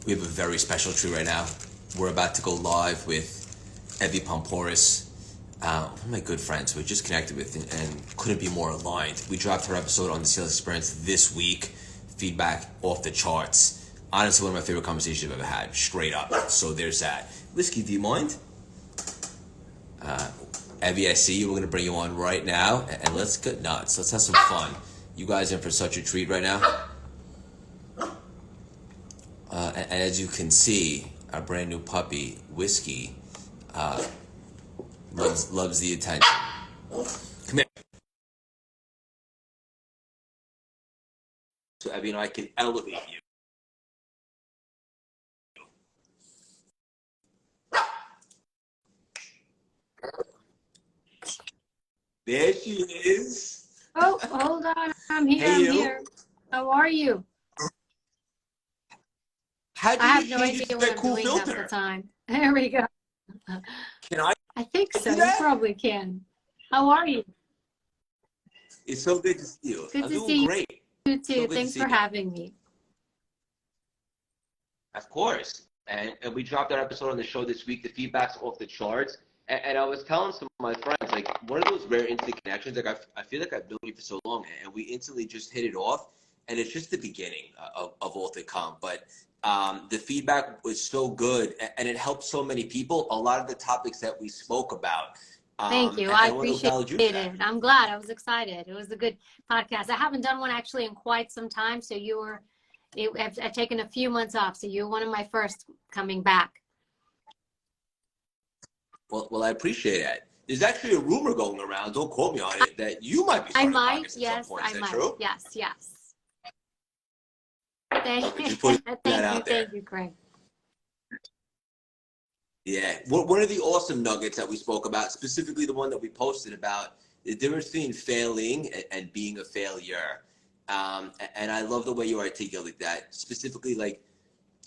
We have a very special treat right now. We're about to go live with Evy Poumpouras, one of my good friends who I just connected with and couldn't be more aligned. We dropped her episode on the CLS Experience this week. Feedback off the charts. Honestly, one of my favorite conversations I've ever had, straight up. So there's that. Whiskey, do you mind? Evy, I see you. We're going to bring you on right now, and let's get nuts. Let's have some fun. You guys are in for such a treat right now. And as you can see, our brand new puppy, Whiskey, loves the attention. Come here. So Evy and I can elevate you. There she is. Oh, hold on. I'm here. Hey, I'm you. here. How are you? How do I have you no change idea it to what that I'm cool doing half the filter? time. There we go. Can I I think so. do You that? probably can. How are you? It's so good to see you. Good I'm to doing see great. you So too. good to Thanks see for you. having me. Of course. And we dropped that episode on the show this week. The feedback's off the charts. And I was telling some of my friends, like, one of those rare instant connections, like, I feel like I've known you for so long, and we instantly just hit it off. And it's just the beginning of all to come. But the feedback was so good, and it helped so many people. A lot of the topics that we spoke about. Thank you. And I I want to appreciate acknowledge you for that. it. I'm glad. I was excited. It was a good podcast. I haven't done one actually in quite some time. So I've taken a few months off. So you're one of my first coming back. Well, I appreciate that. There's actually a rumor going around, don't quote me on it, that you might be I starting a might. podcast at some Yes, point. Is I that might. true? Yes, yes. Okay, just putting that out there. Thank you, Craig. Yeah. One of the awesome nuggets that we spoke about, specifically the one that we posted about, the difference between failing and being a failure. And I love the way you articulate that. Specifically, like,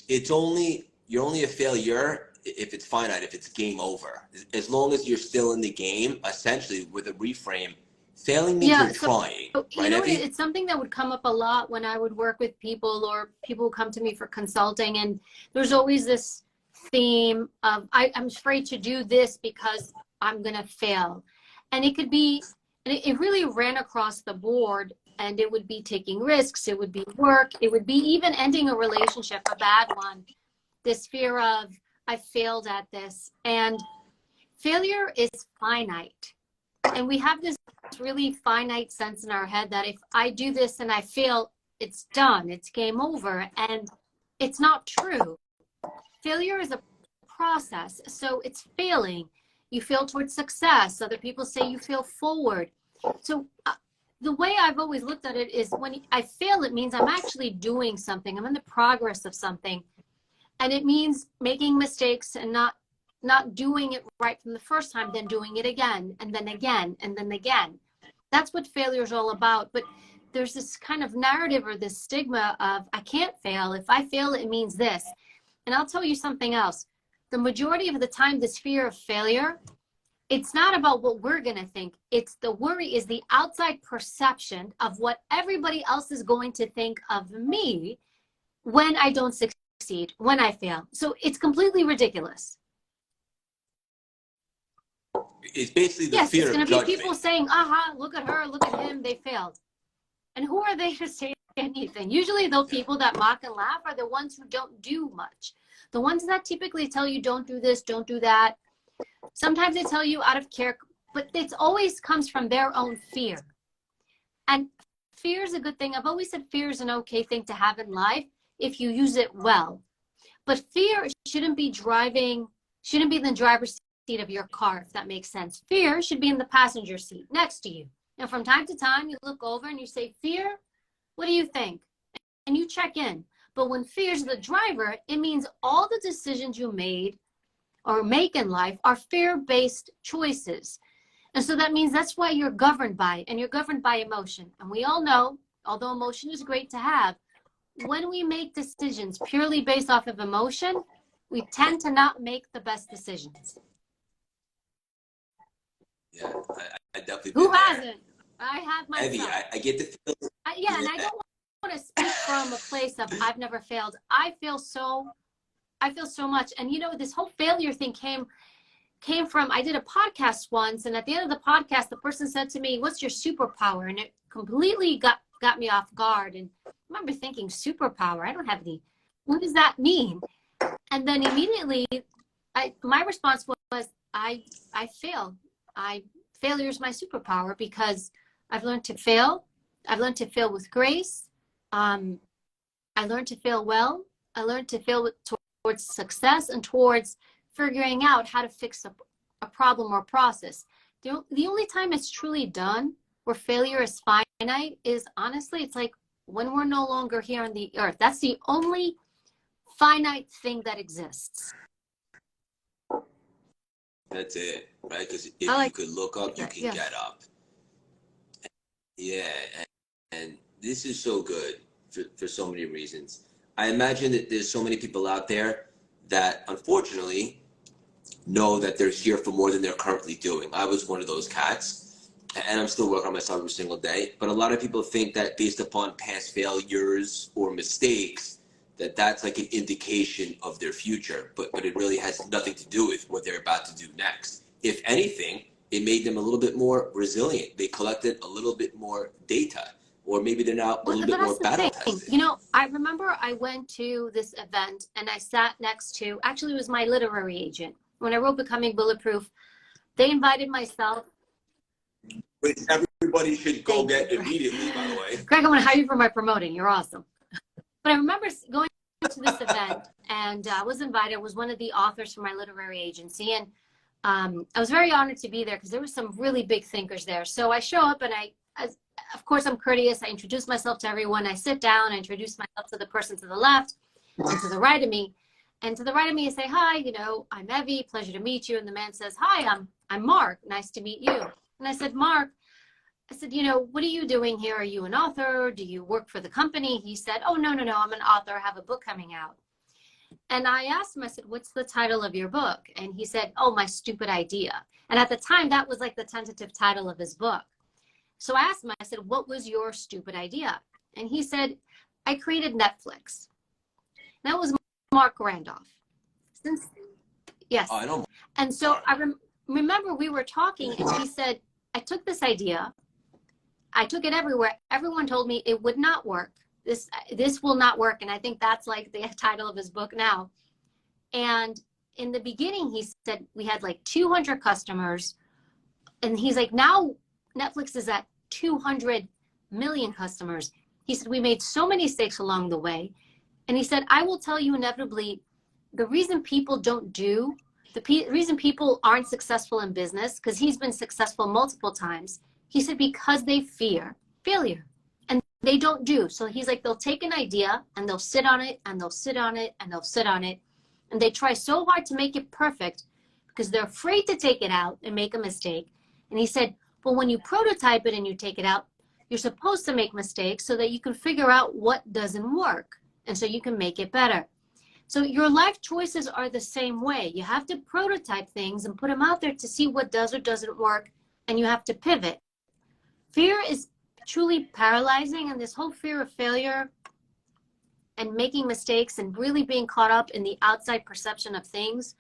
you're only a failure if it's finite, if it's game over. As long as you're still in the game, essentially, with a reframe, failing means Yeah, you're trying, you right, know, Evy? it's something that would come up a lot when I would work with people or people come to me for consulting. And there's always this theme of, I'm afraid to do this because I'm going to fail. And it could be, and it really ran across the board, and it would be taking risks. It would be work. It would be even ending a relationship, a bad one. This fear of, I failed at this. And failure is finite. And we have this really finite sense in our head that if I do this and I fail, it's done, it's game over. And it's not true. Failure is a process. So it's failing. You fail towards success. Other people say you fail forward. So the way I've always looked at it is when I fail, it means I'm actually doing something. I'm in the progress of something. And it means making mistakes and not doing it right from the first time, then doing it again, and then again, and then again. That's what failure is all about. But there's this kind of narrative or this stigma of, I can't fail. If I fail, it means this. And I'll tell you something else. The majority of the time, this fear of failure, it's not about what we're going to think. It's the worry is the outside perception of what everybody else is going to think of me when I don't succeed, when I fail. So it's completely ridiculous. It's basically the Yes, it's fear going of to be judgment. people saying, aha, look at her, look at him, they failed. And who are they to say anything? Usually the people that mock and laugh are the ones who don't do much. The ones that typically tell you don't do this, don't do that. Sometimes they tell you out of care, but it always comes from their own fear. And fear is a good thing. I've always said fear is an okay thing to have in life if you use it well. But fear shouldn't be in the driver's seat of your car, if that makes sense. Fear should be in the passenger seat next to you. And from time to time, you look over and you say, fear, what do you think? And you check in. But when fear is the driver, it means all the decisions you made or make in life are fear-based choices. And so that means that's why you're governed by it, and you're governed by emotion. And we all know, although emotion is great to have, when we make decisions purely based off of emotion, we tend to not make the best decisions. Yeah, I definitely Who been there. hasn't? I have myself. Evy, I get the feeling. Yeah, and I don't want to speak from a place of I've never failed. I fail so I feel so much. And you know, this whole failure thing came from, I did a podcast once, and at the end of the podcast, the person said to me, "What's your superpower?" And it completely got me off guard. And I remember thinking, superpower? I don't have any. What does that mean? And then immediately, my response was, I fail. Failure is my superpower because I've learned to fail. I've learned to fail with grace. I learned to fail well. I learned to fail towards success and towards figuring out how to fix a problem or process. The only time it's truly done where failure is finite is, honestly, it's like when we're no longer here on the earth. That's the only finite thing that exists. That's it, right? Because if you could look up, you can get up. Yeah, and this is so good for so many reasons. I imagine that there's so many people out there that unfortunately know that they're here for more than they're currently doing. I was one of those cats, and I'm still working on myself every single day. But a lot of people think that based upon past failures or mistakes, that's like an indication of their future, but it really has nothing to do with what they're about to do next. If anything, it made them a little bit more resilient. They collected a little bit more data, or maybe they're now a little bit more battle tested. You know, I remember I went to this event and I sat next to, actually it was my literary agent. When I wrote Becoming Bulletproof, they invited myself. Which everybody should go get immediately, by the way. Greg, I'm going to hire you for my promoting. You're awesome. But I remember going to this event, and I was invited. I was one of the authors from my literary agency, and I was very honored to be there because there were some really big thinkers there. So I show up, and of course, I'm courteous. I introduce myself to everyone. I sit down. I introduce myself to the person to the left and to the right of me. And to the right of me, I say, "Hi, you know, I'm Evy. Pleasure to meet you." And the man says, "Hi, I'm Mark. Nice to meet you." And I said, "Mark," I said, "you know, what are you doing here? Are you an author? Do you work for the company?" He said, "Oh, no, I'm an author. I have a book coming out." And I asked him, I said, "What's the title of your book?" And he said, "Oh, My Stupid Idea." And at the time, that was like the tentative title of his book. So I asked him, I said, "What was your stupid idea?" And he said, "I created Netflix." And that was Mark Randolph. Yes. Oh, I know. And so I remember we were talking, and he said, "I took this idea. I took it everywhere. Everyone told me it would not work. This will not work." And I think that's like the title of his book now. And in the beginning, he said we had like 200 customers. And he's like, now Netflix is at 200 million customers. He said, we made so many mistakes along the way. And he said, I will tell you inevitably, the reason people don't do, the reason people aren't successful in business, because he's been successful multiple times, he said, because they fear failure and they don't do. So he's like, they'll take an idea and they'll sit on it and they'll sit on it and they'll sit on it. And they try so hard to make it perfect because they're afraid to take it out and make a mistake. And he said, well, when you prototype it and you take it out, you're supposed to make mistakes so that you can figure out what doesn't work. And so you can make it better. So your life choices are the same way. You have to prototype things and put them out there to see what does or doesn't work. And you have to pivot. Fear is truly paralyzing, and this whole fear of failure and making mistakes and really being caught up in the outside perception of things,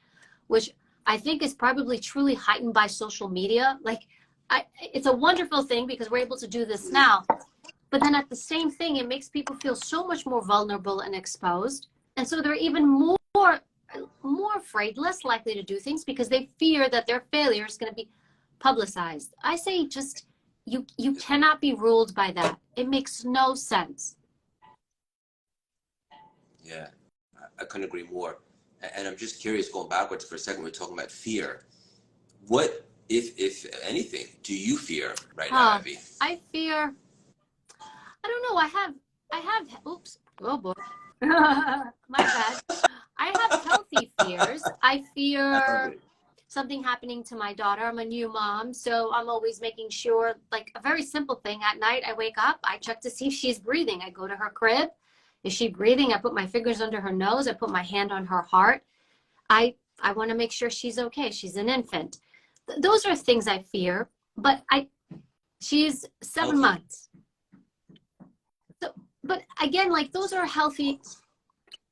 which I think is probably truly heightened by social media. Like, it's a wonderful thing because we're able to do this now. But then at the same thing, it makes people feel so much more vulnerable and exposed. And so they're even more afraid, less likely to do things because they fear that their failure is going to be publicized. I say just, you cannot be ruled by that. It makes no sense. Yeah, I couldn't agree more. And I'm just curious, going backwards for a second, we're talking about fear. What, if anything, do you fear right now, Evy? I fear, I don't know, I have, oops, oh boy, my bad. I have healthy fears. I fear something happening to my daughter. I'm a new mom, so I'm always making sure, like a very simple thing, at night I wake up, I check to see if she's breathing. I go to her crib. Is she breathing? I put my fingers under her nose. I put my hand on her heart. I want to make sure she's okay. She's an infant. Those are things I fear, but she's 7 months. So, but again, like those are healthy.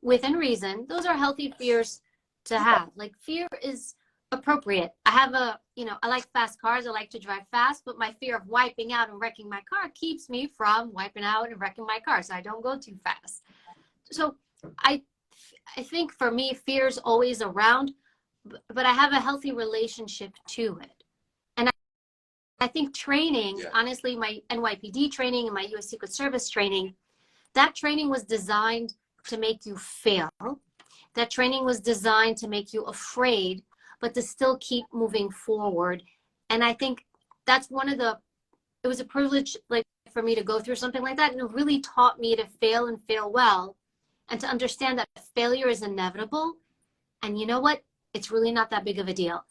within reason. Those are healthy fears to have. Like, fear is appropriate. I have I like fast cars. I like to drive fast, but my fear of wiping out and wrecking my car keeps me from wiping out and wrecking my car. So I don't go too fast. So I think for me, fear is always around, but I have a healthy relationship to it. And I think training, honestly, my NYPD training and my US Secret Service training, that training was designed to make you fail. That training was designed to make you afraid, but to still keep moving forward. And I think that's it was a privilege, like, for me to go through something like that. And it really taught me to fail and fail well, and to understand that failure is inevitable. And you know what? It's really not that big of a deal.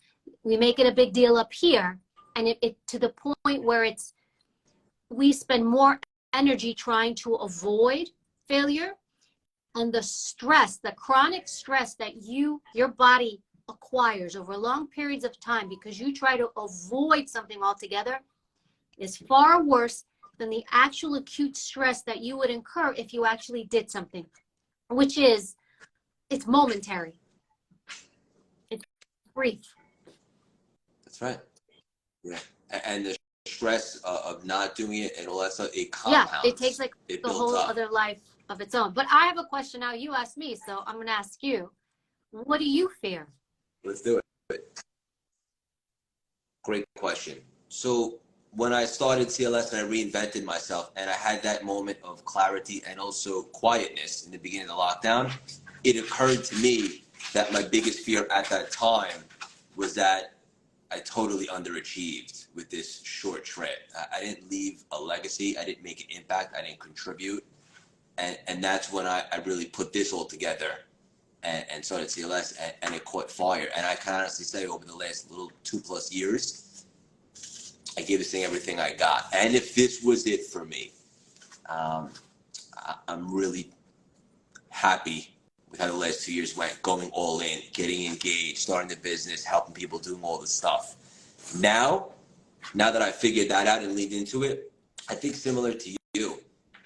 We make it a big deal up here, and it to the point where we spend more energy trying to avoid failure, and the stress, the chronic stress that your body acquires over long periods of time because you try to avoid something altogether is far worse than the actual acute stress that you would incur if you actually did something, which is, it's momentary. It's brief. That's right. Yeah. And the stress of not doing it and all that stuff, it compounds. Yeah, it takes like the whole other life of its own. But I have a question now. You asked me, so I'm going to ask you. What do you fear? Let's do it. Great question. So when I started CLS and I reinvented myself and I had that moment of clarity and also quietness in the beginning of the lockdown, it occurred to me that my biggest fear at that time was that I totally underachieved with this short trip. I didn't leave a legacy. I didn't make an impact. I didn't contribute. And that's when I really put this all together and started CLS, and it caught fire. And I can honestly say over the last 2+ years, I gave this thing everything I got. And if this was it for me, I'm really happy with how the last 2 years went, going all in, getting engaged, starting the business, helping people, doing all this stuff. Now that I figured that out and leaned into it, I think similar to you,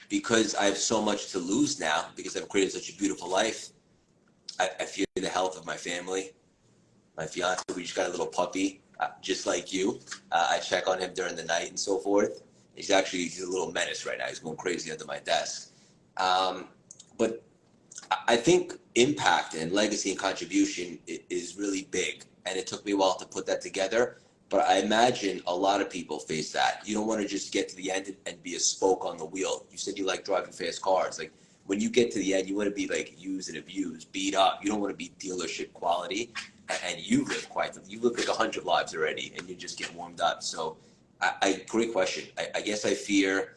because I have so much to lose now, because I've created such a beautiful life, I fear the health of my family. My fiance, we just got a little puppy, just like you. I check on him during the night and so forth. He's a little menace right now. He's going crazy under my desk. But I think impact and legacy and contribution is really big. And it took me a while to put that together. But I imagine a lot of people face that. You don't want to just get to the end and be a spoke on the wheel. You said you like driving fast cars. Like, when you get to the end, you want to be like used and abused, beat up. You don't want to be dealership quality. And you live you live like 100 lives already, and you just get warmed up. So, great question. I guess I fear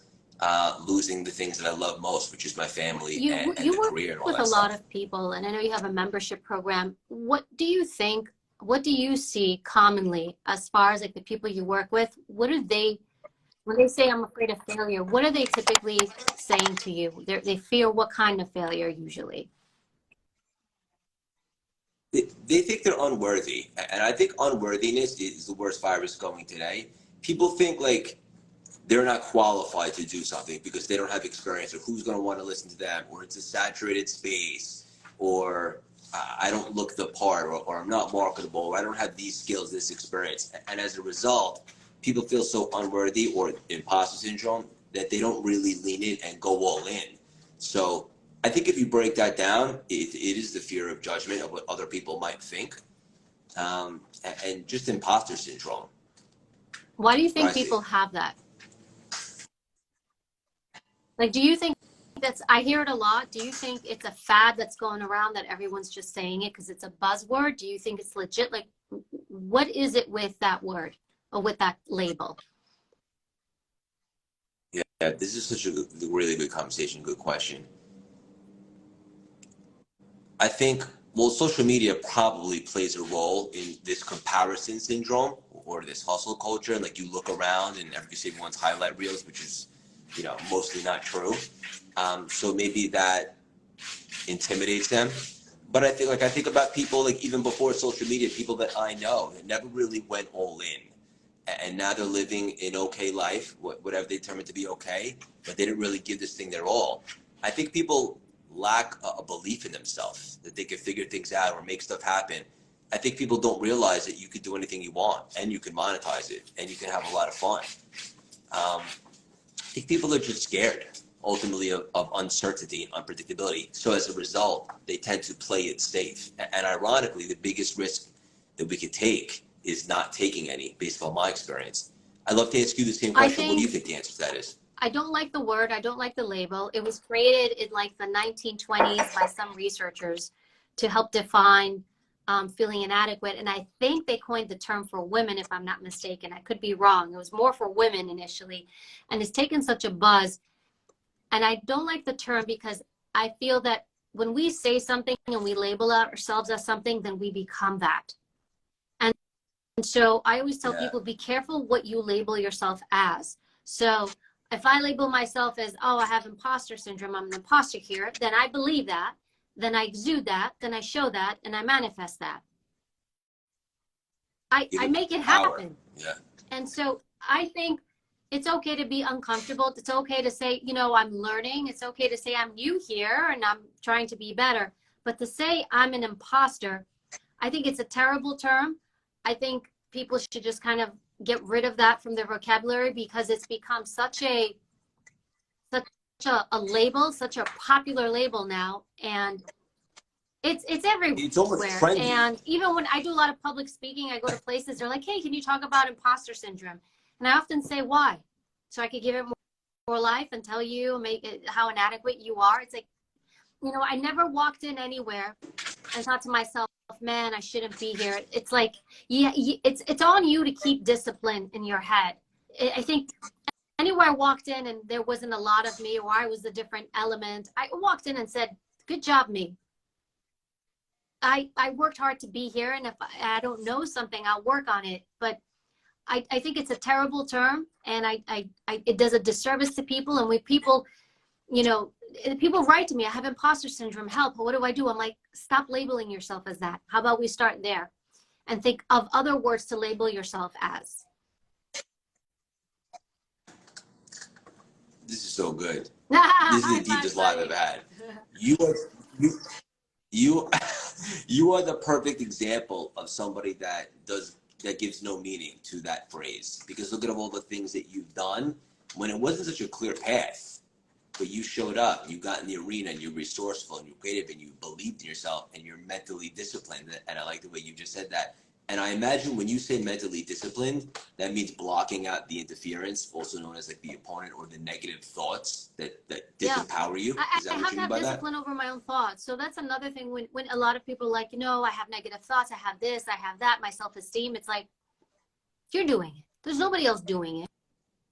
losing the things that I love most, which is my family and the career and all that stuff. You work with a lot of people, and I know you have a membership program. What do you think? What do you see commonly as far as like the people you work with? What do they, when they say I'm afraid of failure, what are they typically saying to you? They fear what kind of failure usually? They think they're unworthy. And I think unworthiness is the worst virus going today. People think like they're not qualified to do something because they don't have experience, or who's going to want to listen to them, or it's a saturated space, or I don't look the part, or I'm not marketable, or I don't have these skills, this experience. And as a result, people feel so unworthy, or imposter syndrome, that they don't really lean in and go all in. So I think if you break that down, it is the fear of judgment of what other people might think, and just imposter syndrome. Why do you think people have that? Like, do you think I hear it a lot. Do you think it's a fad that's going around that everyone's just saying it because it's a buzzword? Do you think it's legit? Like, what is it with that word or with that label? Yeah, this is such a really good conversation, good question. I think, well, social media probably plays a role in this comparison syndrome or this hustle culture. Like, you look around and you see everyone's highlight reels, which is, mostly not true. So maybe that intimidates them. But I think about people like even before social media, people that I know that never really went all in. And now they're living an okay life, whatever they determine to be okay, but they didn't really give this thing their all. I think people lack a belief in themselves, that they can figure things out or make stuff happen. I think people don't realize that you can do anything you want and you can monetize it and you can have a lot of fun. I think people are just scared ultimately of uncertainty and unpredictability. So as a result, they tend to play it safe. And ironically, the biggest risk that we could take is not taking any, based on my experience. I'd love to ask you the same question. What do you think the answer to that is? I don't like the word. I don't like the label. It was created in like the 1920s by some researchers to help define feeling inadequate. And I think they coined the term for women, if I'm not mistaken. I could be wrong. It was more for women initially. And it's taken such a buzz. And I don't like the term because I feel that when we say something and we label ourselves as something, then we become that. And so I always tell people, be careful what you label yourself as. So if I label myself as, oh, I have imposter syndrome, I'm an imposter here, then I believe that, then I exude that, then I show that, and I manifest that. I make it happen. Yeah. And so I think it's okay to be uncomfortable. It's okay to say, you know, I'm learning. It's okay to say I'm new here and I'm trying to be better. But to say I'm an imposter, I think it's a terrible term. I think people should just kind of get rid of that from their vocabulary because it's become such a label, such a popular label now, and it's everywhere. It's almost trendy. And even when I do a lot of public speaking, I go to places, they're like, hey, can you talk about imposter syndrome? And I often say, why? So I could give it more life and tell you, make it how inadequate you are. It's like, you know, I never walked in anywhere and thought to myself, man, I shouldn't be here. It's like, yeah, it's on you to keep discipline in your head. I think anywhere I walked in and there wasn't a lot of me or I was a different element, I walked in and said, good job, me. I worked hard to be here, and if I don't know something, I'll work on it. But I think it's a terrible term, and it does a disservice to people. And when people, you know, people write to me, I have imposter syndrome, help. What do? I'm like, stop labeling yourself as that. How about we start there and think of other words to label yourself as? This is so good. This is the deepest live I've had. You are the perfect example of somebody that gives no meaning to that phrase. Because look at all the things that you've done when it wasn't such a clear path, but you showed up, you got in the arena, and you're resourceful, and you're creative, and you believed in yourself, and you're mentally disciplined. And I like the way you just said that. And I imagine when you say mentally disciplined, that means blocking out the interference, also known as like the opponent or the negative thoughts that disempower you. Is that what you mean by that? I have discipline over my own thoughts. So that's another thing when a lot of people are like, you know, I have negative thoughts, I have this, I have that, my self-esteem. It's like, you're doing it. There's nobody else doing it.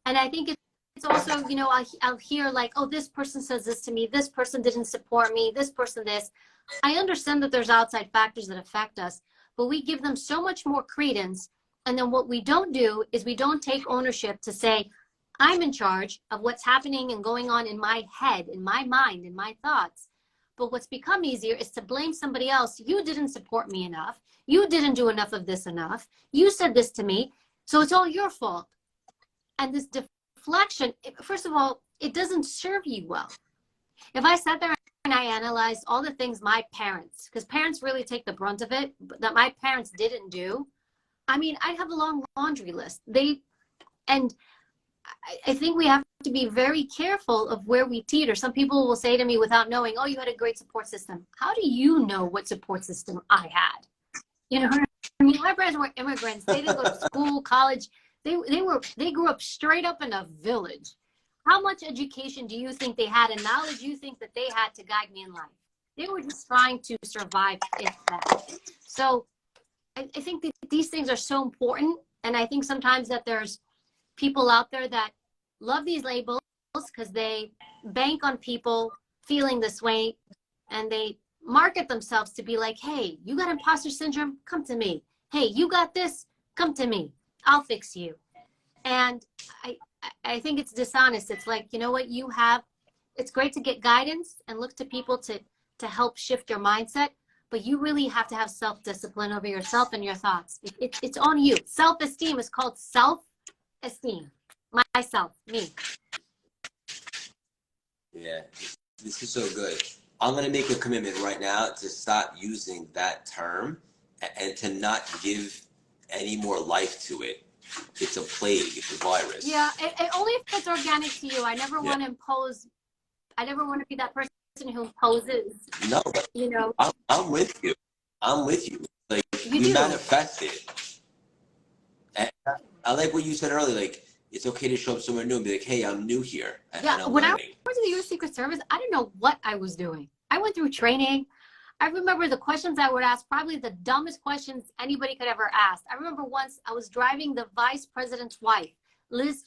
And I think it's also, you know, I'll hear like, oh, this person says this to me, this person didn't support me, this person this. I understand that there's outside factors that affect us, but we give them so much more credence. And then what we don't do is we don't take ownership to say, I'm in charge of what's happening and going on in my head, in my mind, in my thoughts. But what's become easier is to blame somebody else. You didn't support me enough. You didn't do enough of this enough. You said this to me. So it's all your fault. And this deflection, first of all, it doesn't serve you well. If I sat there and I analyzed all the things my parents, because parents really take the brunt of it, that my parents didn't do, I mean, I'd have a long laundry list. And I think we have to be very careful of where we teeter. Some people will say to me without knowing, oh, you had a great support system. How do you know what support system I had? You know, I mean, my parents were immigrants. They didn't go to school, college. They grew up straight up in a village. How much education do you think they had and knowledge you think that they had to guide me in life? They were just trying to survive, if that. So I think that these things are so important. And I think sometimes that there's people out there that love these labels because they bank on people feeling this way, and they market themselves to be like, hey, you got imposter syndrome? Come to me. Hey, you got this? Come to me. I'll fix you. And I think it's dishonest. It's like, you know what, you have, it's great to get guidance and look to people to help shift your mindset, but you really have to have self-discipline over yourself and your thoughts. It's on you. Self-esteem is called self-esteem. Myself, me. Yeah, this is so good. I'm going to make a commitment right now to stop using that term and to not give any more life to it. It's a plague. It's a virus. Yeah, only if it's organic to you. I never Yeah. want to impose. I never want to be that person who imposes. No, You know, I'm with you. I'm with you. Like, you we do. manifest it. And I like what you said earlier. Like, it's okay to show up somewhere new and be like, hey, I'm new here and I'm When I learning. went to the U.S. Secret Service, I didn't know what I was doing. I went through training. I remember the questions I would ask, probably the dumbest questions anybody could ever ask. I remember once I was driving the vice president's wife, Liz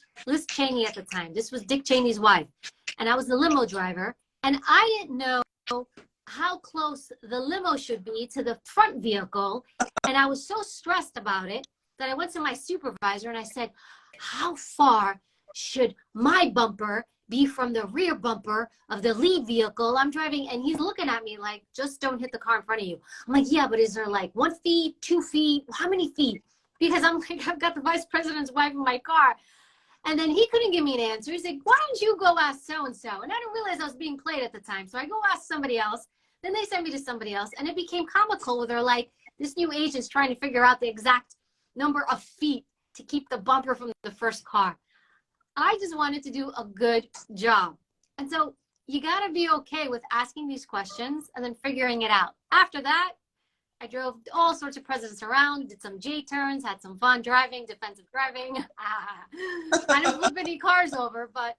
Cheney at the time. This was Dick Cheney's wife. And I was the limo driver. And I didn't know how close the limo should be to the front vehicle. And I was so stressed about it that I went to my supervisor and I said, how far should my bumper be from the rear bumper of the lead vehicle I'm driving? And he's looking at me like, just don't hit the car in front of you. I'm like, yeah, but is there like 1 feet, 2 feet? How many feet? Because I'm like, I've got the vice president's wife in my car. And then he couldn't give me an answer. He's like, why don't you go ask so-and-so? And I didn't realize I was being played at the time. So I go ask somebody else. Then they sent me to somebody else. And it became comical where they're like, this new agent's trying to figure out the exact number of feet to keep the bumper from the first car. I just wanted to do a good job. And so you got to be okay with asking these questions and then figuring it out. After that, I drove all sorts of presidents around, did some J-turns, had some fun driving, defensive driving. I didn't flip any cars over, but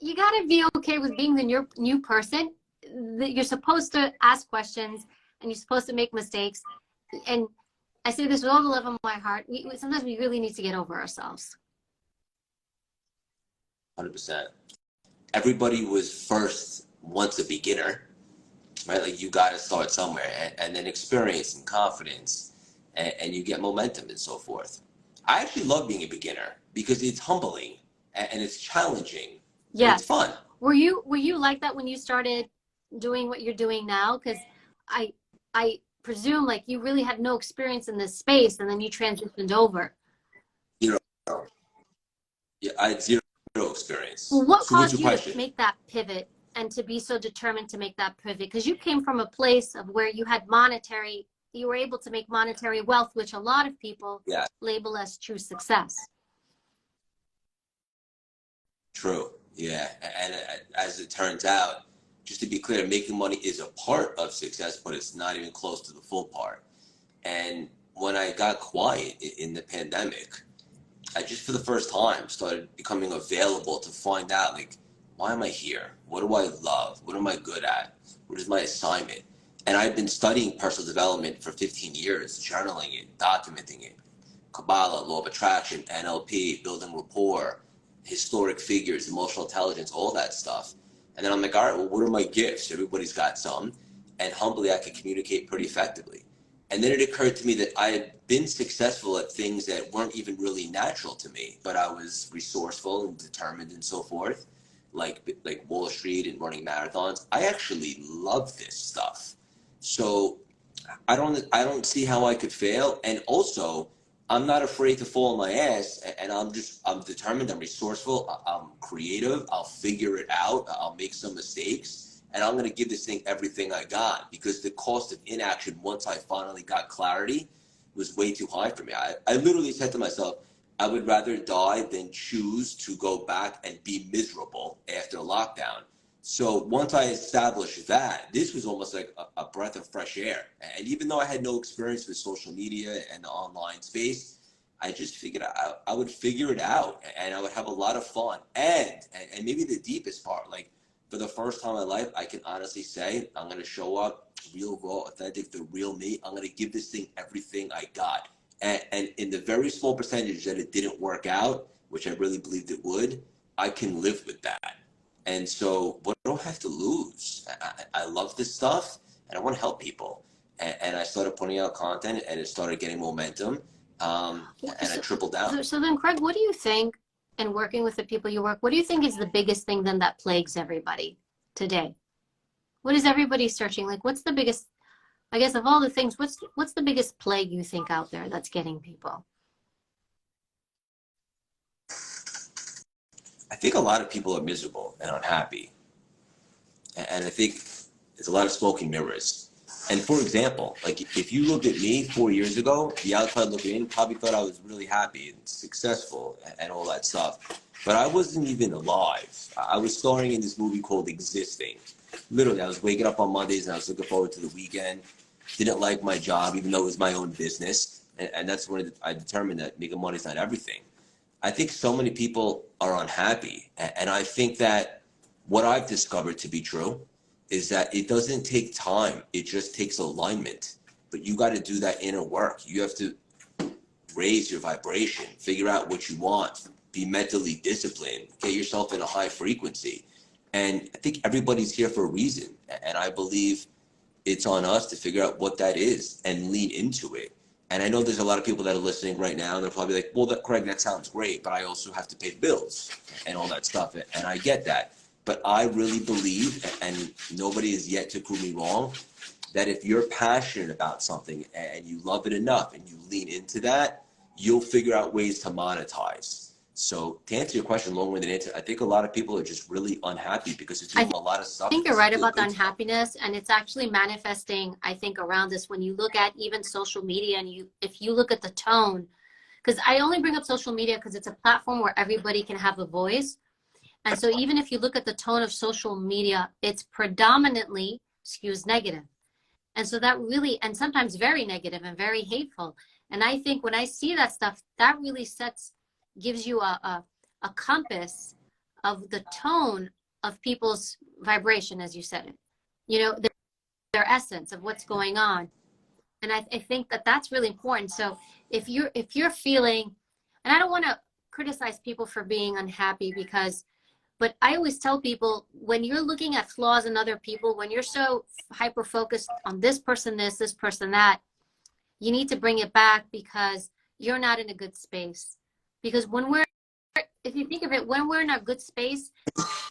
you got to be okay with being the new person. You're supposed to ask questions and you're supposed to make mistakes. And I say this with all the love of my heart. Sometimes we really need to get over ourselves. 100%. Everybody was first once a beginner, right? Like, you got to start somewhere, and then experience and confidence, and you get momentum and so forth. I actually love being a beginner because it's humbling and it's challenging. Yes. It's fun. Were you like that when you started doing what you're doing now? Because I presume like you really had no experience in this space and then you transitioned over. Zero. Yeah, I had zero experience. Well, what So what's caused your you question? to make that pivot and to be so determined to make that pivot? Because you came from a place of where you were able to make monetary wealth, which a lot of people label as true success. True. Yeah. And as it turns out, just to be clear, making money is a part of success, but it's not even close to the full part. And when I got quiet in the pandemic, I just for the first time started becoming available to find out, like, why am I here? What do I love? What am I good at? What is my assignment? And I've been studying personal development for 15 years, journaling it, documenting it. Kabbalah, law of attraction, NLP, building rapport, historic figures, emotional intelligence, all that stuff. And then I'm like, all right, well, what are my gifts? Everybody's got some. And humbly, I can communicate pretty effectively. And then it occurred to me that I had been successful at things that weren't even really natural to me, but I was resourceful and determined and so forth, like Wall Street and running marathons. I actually love this stuff. So I don't see how I could fail. And also, I'm not afraid to fall on my ass, and I'm determined, I'm resourceful, I'm creative, I'll figure it out, I'll make some mistakes, and I'm going to give this thing everything I got, because the cost of inaction, once I finally got clarity, was way too high for me. I literally said to myself, I would rather die than choose to go back and be miserable after lockdown. So once I established that, this was almost like a breath of fresh air. And even though I had no experience with social media and the online space, I just figured I would figure it out, and I would have a lot of fun. And maybe the deepest part, like, for the first time in my life, I can honestly say I'm going to show up real, raw, authentic, the real me. I'm going to give this thing everything I got. And in the very small percentage that it didn't work out, which I really believed it would, I can live with that. And so what do I have to lose? I love this stuff, and I want to help people. And I started putting out content, and it started getting momentum, and I tripled down. So then, Craig, what do you think, in working with the people you work, what do you think is the biggest thing then that plagues everybody today? What is everybody searching? Like, what's the biggest, I guess, of all the things, what's the biggest plague you think out there that's getting people? I think a lot of people are miserable and unhappy. And I think it's a lot of smoke and mirrors. And for example, like if you looked at me 4 years ago, the outside looking in probably thought I was really happy and successful and all that stuff. But I wasn't even alive. I was starring in this movie called Existing. Literally, I was waking up on Mondays and I was looking forward to the weekend. Didn't like my job, even though it was my own business. And that's when I determined that making money is not everything. I think so many people are unhappy. And I think that what I've discovered to be true is that it doesn't take time. It just takes alignment. But you got to do that inner work. You have to raise your vibration, figure out what you want, be mentally disciplined, get yourself in a high frequency. And I think everybody's here for a reason. And I believe it's on us to figure out what that is and lean into it. And I know there's a lot of people that are listening right now, and they're probably like, well, Craig, that sounds great, but I also have to pay bills and all that stuff. And I get that. But I really believe, and nobody has yet to prove me wrong, that if you're passionate about something and you love it enough and you lean into that, you'll figure out ways to monetize. So to answer your question, long-winded answer, I think a lot of people are just really unhappy because they're doing a lot of stuff. I think you're right about the unhappiness, and it's actually manifesting, I think, around this. When you look at even social media, and if you look at the tone, because I only bring up social media because it's a platform where everybody can have a voice. And so even if you look at the tone of social media, it's predominantly skews negative. And so that really, and sometimes very negative and very hateful. And I think when I see that stuff, that really gives you a compass of the tone of people's vibration, as you said, their essence of what's going on. And I think that that's really important. So if you're feeling, and I don't want to criticize people for being unhappy but I always tell people, when you're looking at flaws in other people, when you're so hyper focused on this person this person that, you need to bring it back, because you're not in a good space. Because if you think of it, when we're in a good space,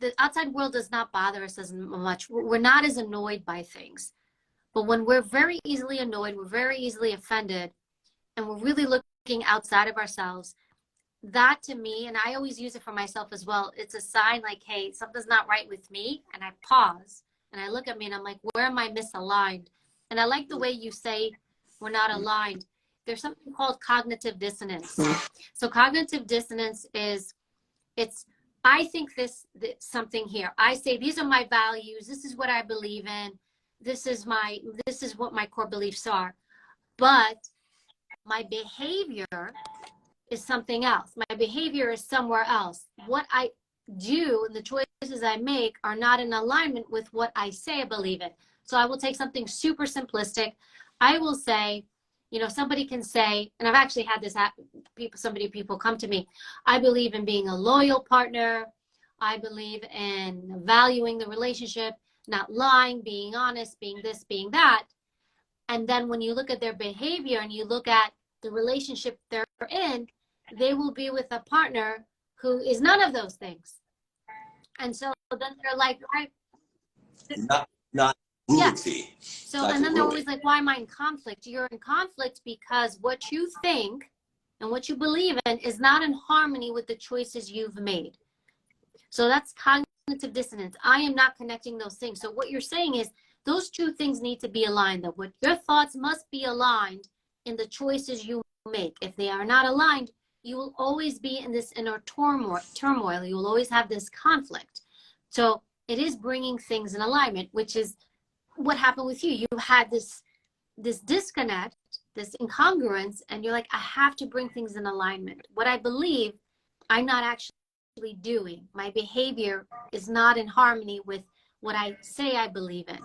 the outside world does not bother us as much. We're not as annoyed by things. But when we're very easily annoyed, we're very easily offended, and we're really looking outside of ourselves, that to me, and I always use it for myself as well, it's a sign like, hey, something's not right with me. And I pause and I look at me and I'm like, where am I misaligned? And I like the way you say we're not aligned. There's something called cognitive dissonance. So cognitive dissonance is, I think this something here. I say, these are my values. This is what I believe in. This is what my core beliefs are. But my behavior is something else. My behavior is somewhere else. What I do and the choices I make are not in alignment with what I say I believe in. So I will take something super simplistic. I will say, somebody can say, and I've actually had this happen, people come to me, I believe in being a loyal partner. I believe in valuing the relationship, not lying, being honest, being this, being that. And then when you look at their behavior and you look at the relationship they're in, they will be with a partner who is none of those things. And so then they're like, not fluency. Yeah. So, and then they're always like, why am I in conflict? You're in conflict because what you think and what you believe in is not in harmony with the choices you've made. So that's cognitive dissonance. I am not connecting those things. So what you're saying is those two things need to be aligned. That what your thoughts must be aligned in the choices you make. If they are not aligned, you will always be in this inner turmoil. You will always have this conflict. So it is bringing things in alignment, which is what happened with you. You had this disconnect, this incongruence, and you're like, I have to bring things in alignment. What I believe, I'm not actually doing. My behavior is not in harmony with what I say I believe in.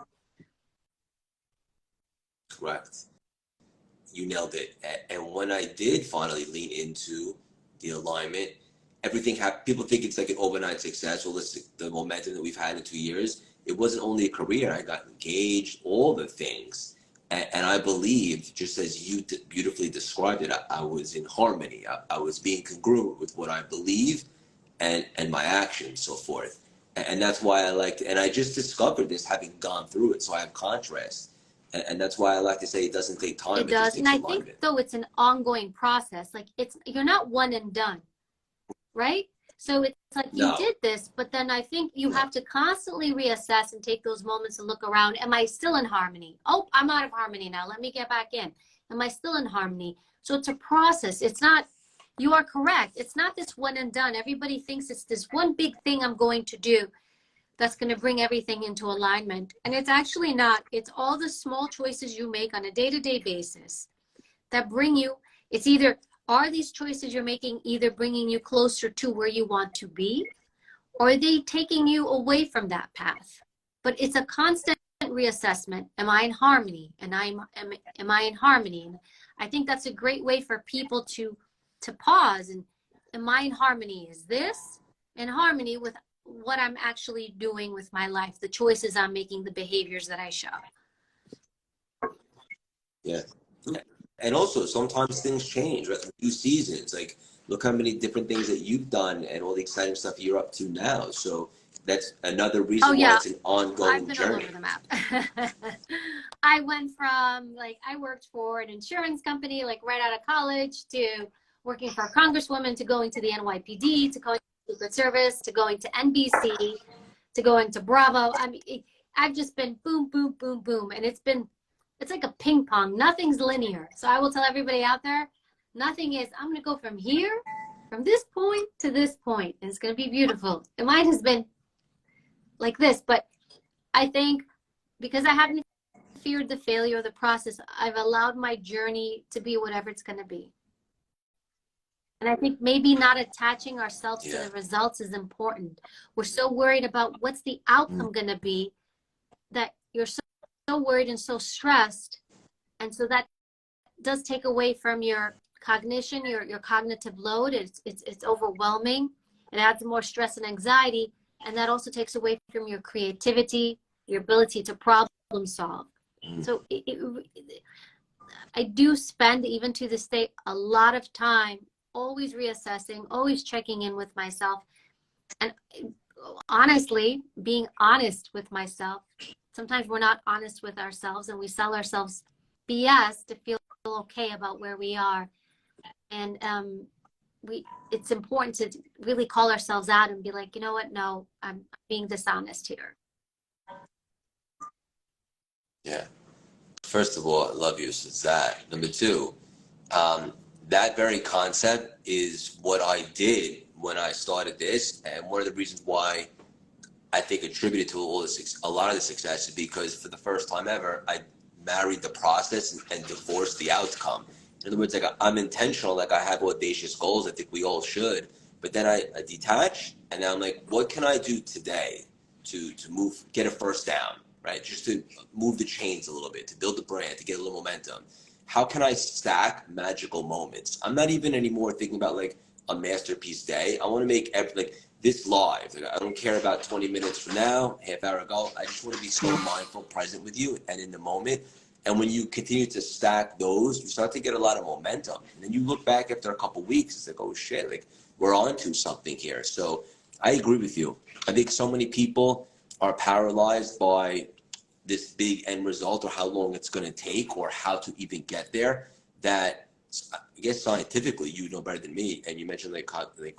Correct. You nailed it. And when I did finally lean into the alignment, everything happened. People think it's like an overnight success. Well, the momentum that we've had in 2 years, it wasn't only a career. I got engaged, all the things. And I believe, just as you beautifully described it, I was in harmony. I was being congruent with what I believe and my actions, so forth. And that's why I liked it. And I just discovered this having gone through it. So I have contrast. And that's why I like to say it doesn't take time. It does. And I think, though, it's an ongoing process. Like, you're not one and done, right? So it's like you No. did this, but then I think you have to constantly reassess and take those moments and look around. Am I still in harmony? Oh, I'm out of harmony now. Let me get back in. Am I still in harmony? So it's a process. It's not, you are correct. It's not this one and done. Everybody thinks it's this one big thing I'm going to do that's going to bring everything into alignment. And it's actually not. It's all the small choices you make on a day-to-day basis that bring you, it's either, are these choices you're making either bringing you closer to where you want to be, or are they taking you away from that path? But it's a constant reassessment. Am I in harmony? And am I in harmony? And I think that's a great way for people to pause and, am I in harmony? Is this in harmony with what I'm actually doing with my life, the choices I'm making, the behaviors that I show? Yeah. And also sometimes things change, right? New seasons, like look how many different things that you've done and all the exciting stuff you're up to now. So that's another Oh reason why yeah, it's an ongoing I've been all journey. over the map. I went from, like, I worked for an insurance company like right out of college, to working for a congresswoman, to going to the NYPD, to going to Secret Service, to going to NBC, to going to Bravo. I mean, I've just been boom, boom, boom, boom. And it's like a ping pong. Nothing's linear. So I will tell everybody out there, nothing is, I'm going to go from here, from this point to this point, and it's going to be beautiful. And mine has been like this, but I think because I haven't feared the failure of the process, I've allowed my journey to be whatever it's going to be. And I think maybe not attaching ourselves to the results is important. We're so worried about what's the outcome going to be that you're so worried and so stressed. And so that does take away from your cognition, your cognitive load. It's overwhelming. It adds more stress and anxiety. And that also takes away from your creativity, your ability to problem solve. So I do spend, even to this day, a lot of time always reassessing, always checking in with myself. And honestly, being honest with myself. Sometimes we're not honest with ourselves and we sell ourselves BS to feel okay about where we are. And it's important to really call ourselves out and be like, you know what? No, I'm being dishonest here. Yeah. First of all, I love you. So it's that. Number two, that very concept is what I did when I started this. And one of the reasons why I think attributed to a lot of the success is because for the first time ever, I married the process and divorced the outcome. In other words, like I'm intentional, like I have audacious goals. I think we all should. But then I detach, and then I'm like, what can I do today to move, get a first down, right? Just to move the chains a little bit, to build the brand, to get a little momentum. How can I stack magical moments? I'm not even anymore thinking about like a masterpiece day. I want to make this live. Like, I don't care about 20 minutes from now, half hour ago. I just want to be so mindful, present with you and in the moment. And when you continue to stack those, you start to get a lot of momentum. And then you look back after a couple of weeks, it's like, oh shit, like we're on to something here. So I agree with you. I think so many people are paralyzed by this big end result or how long it's going to take or how to even get there, that I guess scientifically you know better than me, and you mentioned like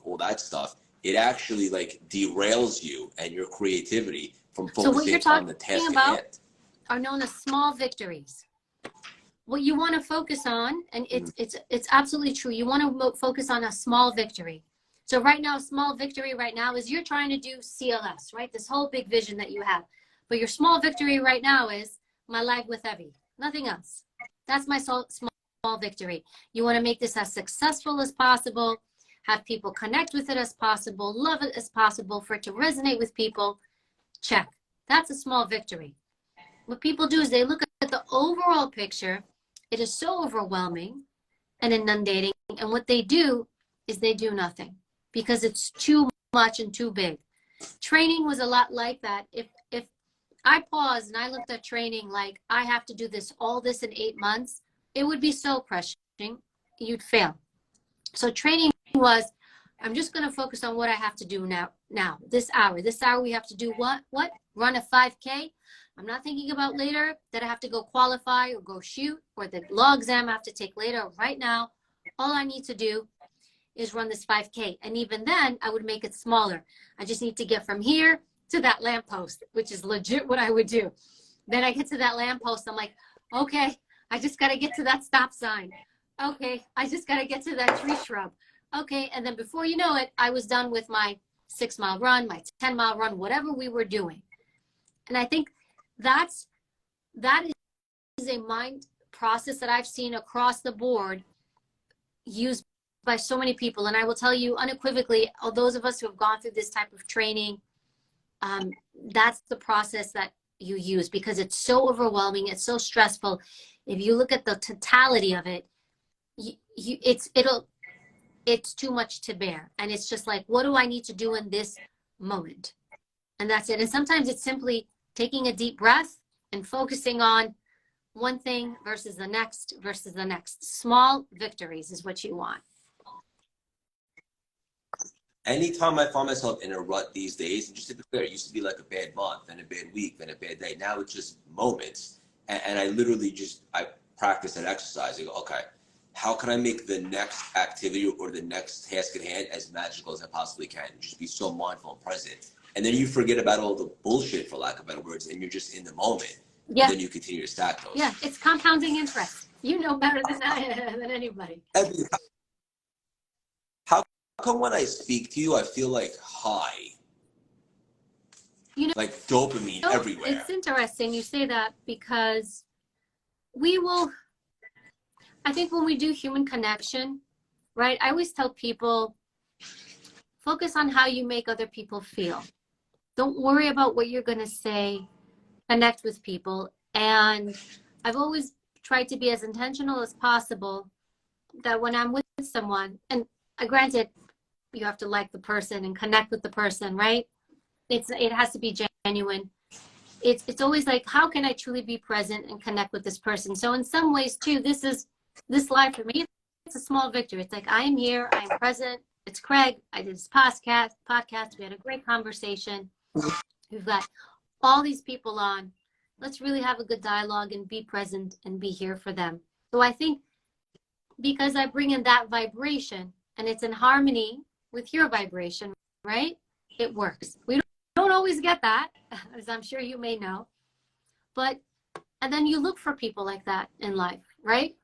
all that stuff, it actually like derails you and your creativity from So what you're focusing on the talking task at about hand. are known as small victories. What you want to focus on, and it's absolutely true, you want to focus on a small victory. So right now, a small victory right now is you're trying to do CLS, right? This whole big vision that you have. But your small victory right now is my life with Evy. Nothing else. That's my small victory. You want to make this as successful as possible, have people connect with it as possible, love it as possible, for it to resonate with people. Check. That's a small victory. What people do is they look at the overall picture. It is so overwhelming and inundating. And what they do is they do nothing because it's too much and too big. Training was a lot like that. If I paused and I looked at training like I have to do all this in 8 months, it would be so crushing. You'd fail. So training was, I'm just going to focus on what I have to do now, this hour we have to do what? Run a 5K. I'm not thinking about later that I have to go qualify or go shoot or the law exam I have to take later. Right now, all I need to do is run this 5K. And even then I would make it smaller. I just need to get from here to that lamppost, which is legit what I would do. Then I get to that lamppost. I'm like, okay, I just got to get to that stop sign. Okay, I just got to get to that tree shrub. Okay, and then before you know it, I was done with my 6-mile run, my 10-mile run, whatever we were doing. And I think that is a mind process that I've seen across the board used by so many people. And I will tell you unequivocally, all those of us who have gone through this type of training, that's the process that you use, because it's so overwhelming, it's so stressful. If you look at the totality of it, it's too much to bear. And it's just like, what do I need to do in this moment? And that's it. And sometimes it's simply taking a deep breath and focusing on one thing versus the next versus the next. Small victories is what you want. Anytime I find myself in a rut these days, and just to be clear, it used to be like a bad month, then a bad week, then a bad day. Now it's just moments. And I literally I practice that exercise. I go, okay, how can I make the next activity or the next task at hand as magical as I possibly can? Just be so mindful and present. And then you forget about all the bullshit, for lack of better words, and you're just in the moment. Yeah. And then you continue to stack those. Yeah, it's compounding interest. You know better than anybody. Evy, how come when I speak to you, I feel like high? You know, like dopamine everywhere. It's interesting you say that, because I think when we do human connection, right? I always tell people, focus on how you make other people feel. Don't worry about what you're going to say. Connect with people. And I've always tried to be as intentional as possible that when I'm with someone, and granted, you have to like the person and connect with the person, right? It has to be genuine. It's always like, how can I truly be present and connect with this person? So in some ways too, this live for me, it's a small victory. It's like, I am here, I am present. It's Craig. I did this podcast. We had a great conversation. We've got all these people on. Let's really have a good dialogue and be present and be here for them. So I think because I bring in that vibration and it's in harmony with your vibration, right? It works. We don't always get that, as I'm sure you may know. And then you look for people like that in life, right?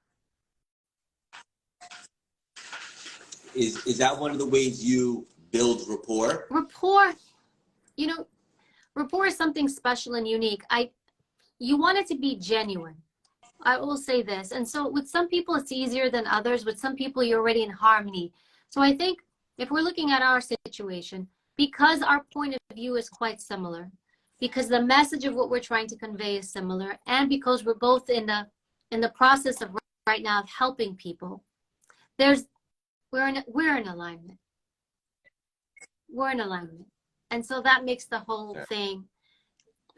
Is that one of the ways you build rapport? Rapport, rapport is something special and unique. You want it to be genuine. I will say this. And so with some people, it's easier than others. With some people, you're already in harmony. So I think if we're looking at our situation, because our point of view is quite similar, because the message of what we're trying to convey is similar, and because we're both in the process of right now of helping people, we're in alignment. We're in alignment. And so that makes the whole thing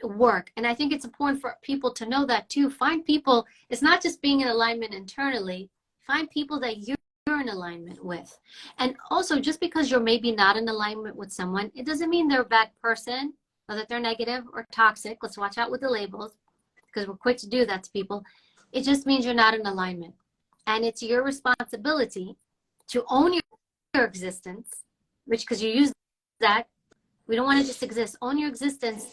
work. And I think it's important for people to know that too. Find people, it's not just being in alignment internally, find people that you're in alignment with. And also, just because you're maybe not in alignment with someone, it doesn't mean they're a bad person or that they're negative or toxic. Let's watch out with the labels, because we're quick to do that to people. It just means you're not in alignment. And it's your responsibility to own your existence, because you use that. We don't want to just exist. Own your existence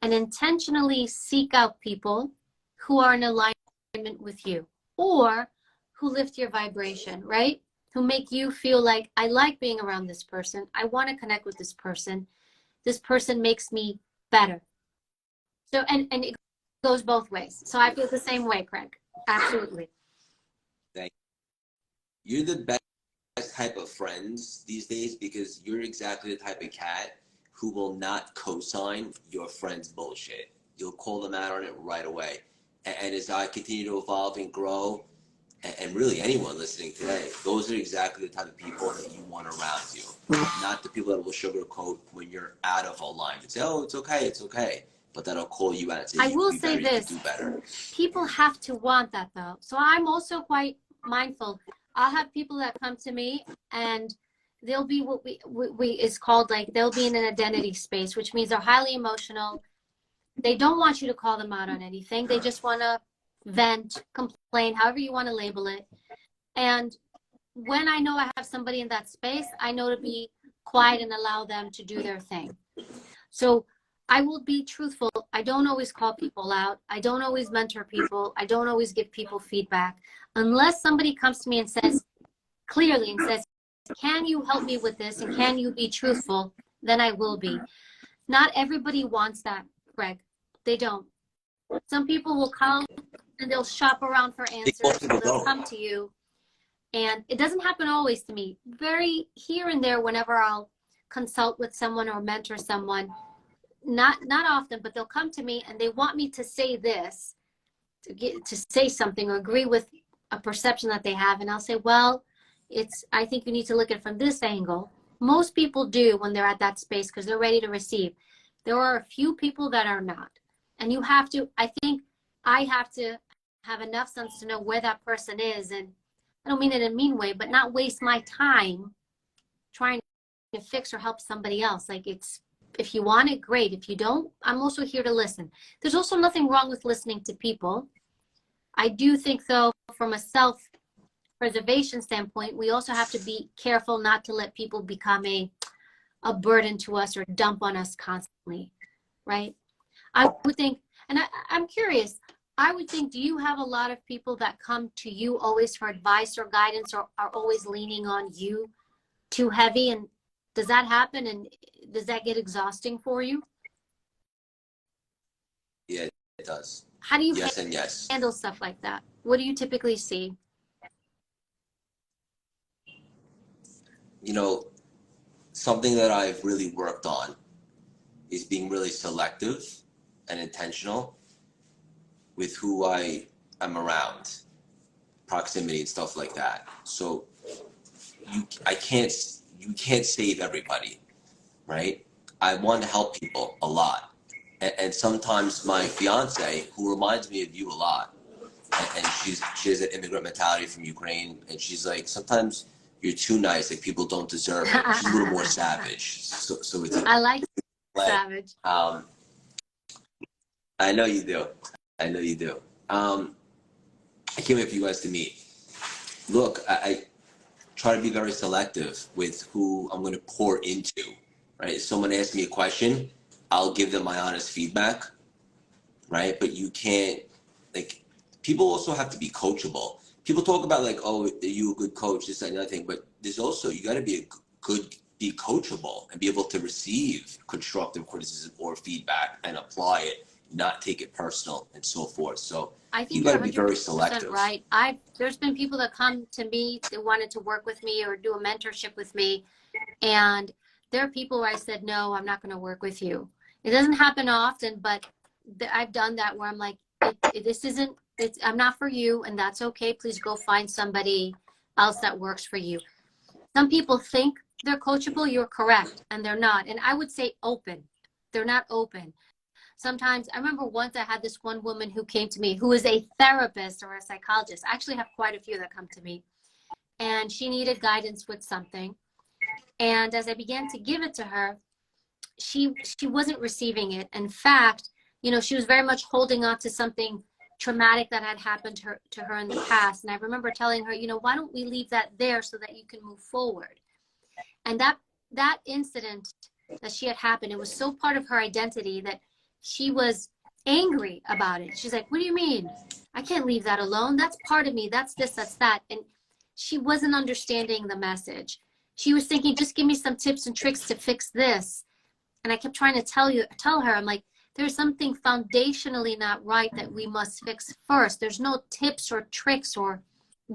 and intentionally seek out people who are in alignment with you, or who lift your vibration, right? Who make you feel like, I like being around this person. I want to connect with this person. This person makes me better. So, and it goes both ways. So I feel the same way, Craig. Absolutely. Thank you. You're the best type of friends these days, because you're exactly the type of cat who will not co-sign your friend's bullshit. You'll call them out on it right away. And as I continue to evolve and grow, and really anyone listening today, those are exactly the type of people that you want around you. Not the people that will sugarcoat when you're out of alignment. Say, oh, it's okay. But that'll call you out and say, I will say better, this, you do better. People have to want that though. So I'm also quite mindful. I'll have people that come to me and they'll be what we is called, like, they'll be in an identity space, which means they're highly emotional. They don't want you to call them out on anything. They just want to vent, complain, however you want to label it. And when I know I have somebody in that space, I know to be quiet and allow them to do their thing. So I will be truthful. I don't always call people out. I don't always mentor people. I don't always give people feedback. Unless somebody comes to me and says clearly and says, can you help me with this? And can you be truthful? Then I will be. Not everybody wants that, Greg. They don't. Some people will come and they'll shop around for answers. They'll come to you. And it doesn't happen always to me. Very here and there whenever I'll consult with someone or mentor someone. Not often, but they'll come to me and they want me to say this, to say something or agree with a perception that they have. And I'll say, well, I think you need to look at it from this angle. Most people do when they're at that space because they're ready to receive. There are a few people that are not. And you have to, I think I have to have enough sense to know where that person is. And I don't mean it in a mean way, but not waste my time trying to fix or help somebody else. Like if you want it, great. If you don't, I'm also here to listen. There's also nothing wrong with listening to people. I do think though, from a self-preservation standpoint, we also have to be careful not to let people become a burden to us or dump on us constantly, right? I would think, and I'm curious, I would think, do you have a lot of people that come to you always for advice or guidance or are always leaning on you too heavy? And does that happen? And does that get exhausting for you? Yeah, it does. How do you yes and yes. handle stuff like that? What do you typically see? You know, something that I've really worked on is being really selective and intentional with who I am around, proximity and stuff like that. So you can't save everybody, right? I want to help people a lot. And sometimes my fiance, who reminds me of you a lot, and she has an immigrant mentality from Ukraine, and she's like, sometimes you're too nice, like people don't deserve it. She's a little more savage. So it's I like savage. I know you do. I know you do. I can't wait for you guys to meet. Look, I try to be very selective with who I'm going to pour into, right? If someone asks me a question, I'll give them my honest feedback, right? But you can't, like, people also have to be coachable. People talk about like, oh, are you a good coach, this, that, and the other thing, but there's also, you got to be be coachable and be able to receive constructive criticism or feedback and apply it, not take it personal and so forth. So I think you got to be very selective. Right. There's been people that come to me, they wanted to work with me or do a mentorship with me. And there are people where I said, no, I'm not going to work with you. It doesn't happen often, but I've done that where I'm like, I'm not for you, and that's okay. Please go find somebody else that works for you. Some people think they're coachable. You're correct. And they're not. And I would say open. They're not open. Sometimes, I remember once I had this one woman who came to me who is a therapist or a psychologist. I actually have quite a few that come to me. And she needed guidance with something. And as I began to give it to her, she wasn't receiving it. In fact, she was very much holding on to something traumatic that had happened to her in the past. And I remember telling her, why don't we leave that there so that you can move forward? And that incident that she had happened, it was so part of her identity that she was angry about it. She's like, what do you mean? I can't leave that alone. That's part of me. That's this, that's that. And she wasn't understanding the message. She was thinking, just give me some tips and tricks to fix this. And I kept trying to tell her, I'm like, there's something foundationally not right that we must fix first. There's no tips or tricks or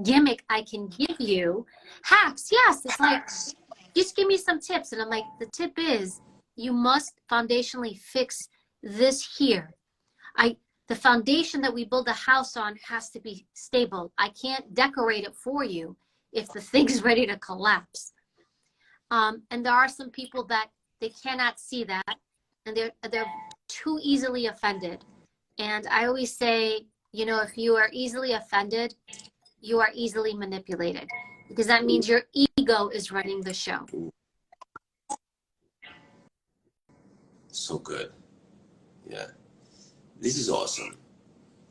gimmick I can give you. Hacks, yes. It's like, just give me some tips. And I'm like, the tip is you must foundationally fix this here. The foundation that we build a house on has to be stable. I can't decorate it for you if the thing's ready to collapse. And there are some people that they cannot see that, and they're too easily offended. And I always say, if you are easily offended, you are easily manipulated, because that means your ego is running the show. So good. Yeah. This is awesome.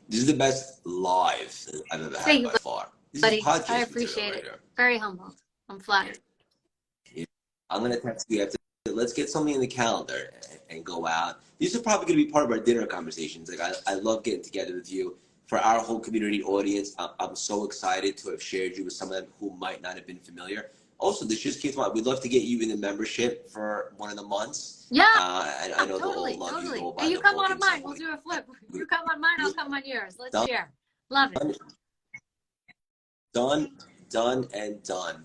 This is the best live I've ever had by far. This is Buddy, I podcast material appreciate right it. here. Very humbled. I'm flattered. I'm gonna text you after. Let's get something in the calendar and go out. These are probably gonna be part of our dinner conversations. Like I love getting together with you. For our whole community audience, I'm so excited to have shared you with some of them who might not have been familiar. Also, this just came to mind. We'd love to get you in the membership for one of the months. Yeah, I know they'll all love you. They'll buy Hey, you the come book on and mine. stuff. We'll do a flip. You come on mine, I'll come on yours. Let's Done, share. Love it. done, done, and done.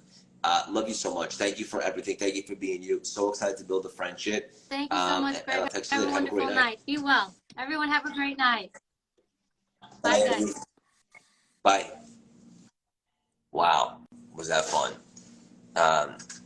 Love you so much. Thank you for everything. Thank you for being you. So excited to build a friendship. Thank you so much, And I'll Greg. text you Have a later. Have a great wonderful night. night. Be well. Everyone have a great night. Bye, Bye. guys. Bye. Wow. Was that fun?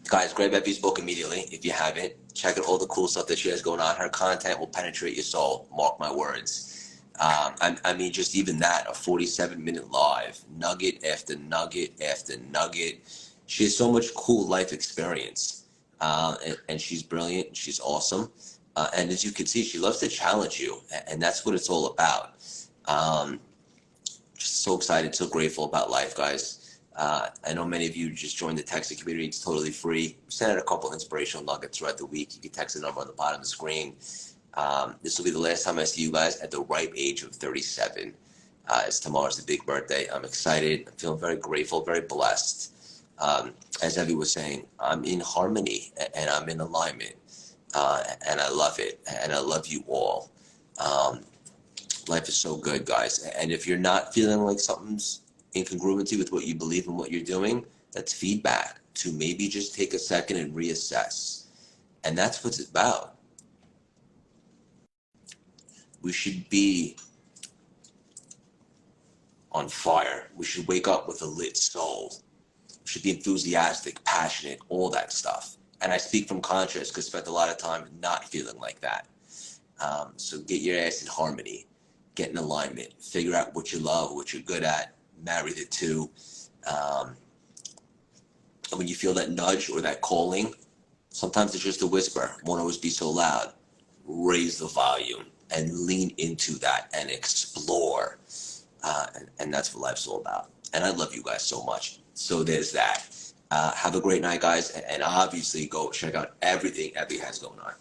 Guys, grab Evy's book immediately if you haven't. Check out all the cool stuff that she has going on. Her content will penetrate your soul. Mark my words. I mean, just even that, a 47-minute live, nugget after nugget after nugget. She has so much cool life experience, and she's brilliant. She's awesome, and as you can see, she loves to challenge you, and that's what it's all about. Just so excited, so grateful about life, guys. I know many of you just joined the texting community. It's totally free. We sent out a couple inspirational nuggets throughout the week. You can text the number on the bottom of the screen. This will be the last time I see you guys at the ripe age of 37. As tomorrow's the big birthday. I'm excited. I'm feeling very grateful, very blessed. As Evy was saying, I'm in harmony and I'm in alignment. And I love it. And I love you all. Life is so good, guys. And if you're not feeling like something's incongruency with what you believe and what you're doing, that's feedback to maybe just take a second and reassess. And that's what it's about. We should be on fire. We should wake up with a lit soul. We should be enthusiastic, passionate, all that stuff. And I speak from conscious because I spent a lot of time not feeling like that. So get your ass in harmony. Get in alignment, figure out what you love, what you're good at, marry the two. And when you feel that nudge or that calling, sometimes it's just a whisper. It won't always be so loud. Raise the volume and lean into that and explore. And that's what life's all about. And I love you guys so much. So there's that. Have a great night, guys. And obviously go check out everything Evy has going on.